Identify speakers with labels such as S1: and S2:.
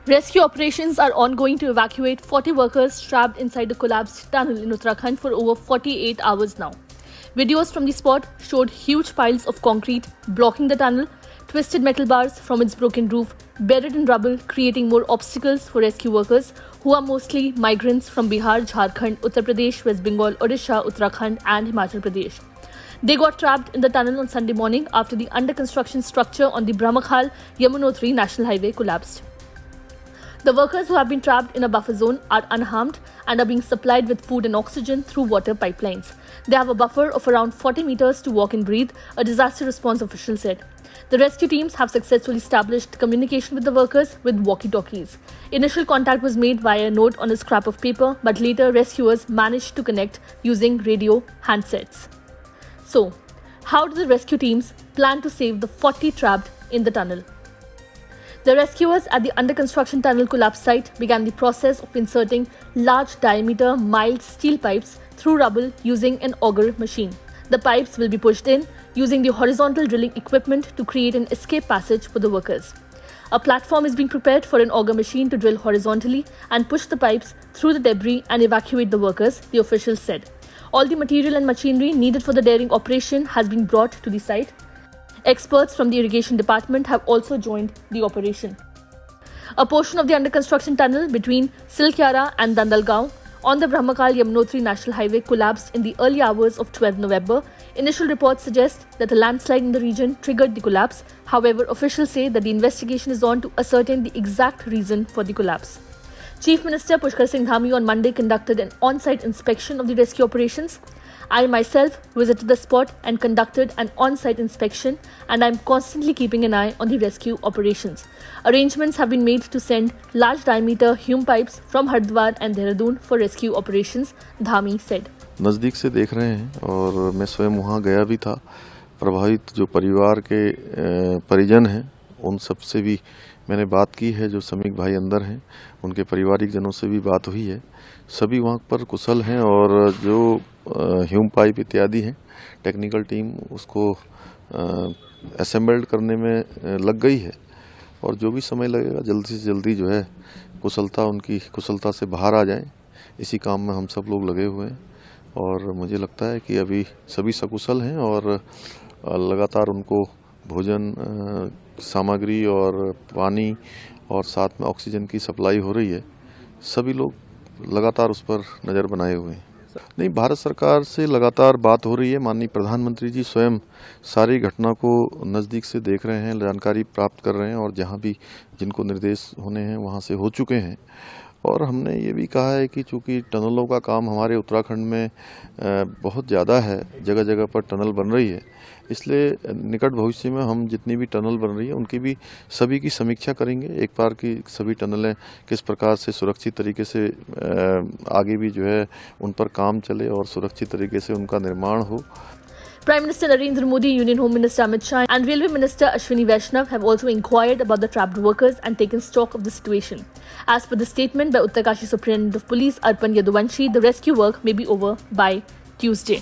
S1: Rescue operations are ongoing to evacuate 40 workers trapped inside the collapsed tunnel in Uttarakhand for over 48 hours now. Videos from the spot showed huge piles of concrete blocking the tunnel, twisted metal bars from its broken roof, buried in rubble, creating more obstacles for rescue workers who are mostly migrants from Bihar, Jharkhand, Uttar Pradesh, West Bengal, Odisha, Uttarakhand and Himachal Pradesh. They got trapped in the tunnel on Sunday morning after the under-construction structure on the Brahmakhal-Yamunotri National Highway collapsed. The workers who have been trapped in a buffer zone are unharmed and are being supplied with food and oxygen through water pipelines. They have a buffer of around 40 meters to walk and breathe, a disaster response official said. The rescue teams have successfully established communication with the workers with walkie-talkies. Initial contact was made via a note on a scrap of paper, but later rescuers managed to connect using radio handsets. So, how do the rescue teams plan to save the 40 trapped in the tunnel? The rescuers at the under-construction tunnel collapse site began the process of inserting large diameter mild steel pipes through rubble using an auger machine. The pipes will be pushed in using the horizontal drilling equipment to create an escape passage for the workers. A platform is being prepared for an auger machine to drill horizontally and push the pipes through the debris and evacuate the workers, the officials said. All the material and machinery needed for the daring operation has been brought to the site. Experts from the irrigation department have also joined the operation. A portion of the under-construction tunnel between Silkyara and Dandalgaon on the Brahmakhal-Yamunotri National Highway collapsed in the early hours of 12 November. Initial reports suggest that a landslide in the region triggered the collapse. However, officials say that the investigation is on to ascertain the exact reason for the collapse. Chief Minister Pushkar Singh Dhami on Monday conducted an on-site inspection of the rescue operations. I myself visited the spot and conducted an on-site inspection, and I am constantly keeping an eye on the rescue operations. Arrangements have been made to send large diameter hume pipes from Haridwar and Dehradun for rescue operations, Dhami said.
S2: नज़दीक से देख रहे हैं और मैं स्वयं वहां गया भी था। प्रभावित जो परिवार के परिजन हैं उन सब से भी मैंने बात की है। जो श्रमिक भाई अंदर हैं उनके पारिवारिक जनों से भी बात हुई है। सभी वहां पर कुशल हैं और जो ह्यूम पाइप इत्यादि हैं टेक्निकल टीम उसको असेंबल्ड करने में लग गई है और जो भी समय लगेगा जल्दी से जल्दी जो है उनकी कुशलता से बाहर आ जाएं, इसी काम में हम सब लोग लगे हुए हैं। और मुझे लगता है कि अभी सभी सकुशल हैं और लगातार उनको भोजन सामग्री और पानी और साथ में ऑक्सीजन की सप्लाई हो रही है। सभी लोग लगातार उस पर नज़र बनाए हुए हैं। नहीं, भारत सरकार से लगातार बात हो रही है। माननीय प्रधानमंत्री जी स्वयं सारी घटना को नज़दीक से देख रहे हैं, जानकारी प्राप्त कर रहे हैं और जहां भी जिनको निर्देश होने हैं वहां से हो चुके हैं। और हमने ये भी कहा है कि चूँकि टनलों का काम हमारे उत्तराखंड में बहुत ज़्यादा है, जगह जगह पर टनल बन रही है, इसलिए निकट भविष्य में हम जितनी भी टनल बन रही है उनकी भी सभी की समीक्षा करेंगे। एक बार की सभी टनलें किस प्रकार से सुरक्षित तरीके से आगे भी जो है उन पर काम चले और सुरक्षित तरीके से उनका निर्माण हो।
S1: Prime Minister Narendra Modi, Union Home Minister Amit Shah and Railway Minister Ashwini Vaishnav have also inquired about the trapped workers and taken stock of the situation. As per the statement by Uttarkashi Superintendent of Police Arpan Yaduvanshi, the rescue work may be over by Tuesday.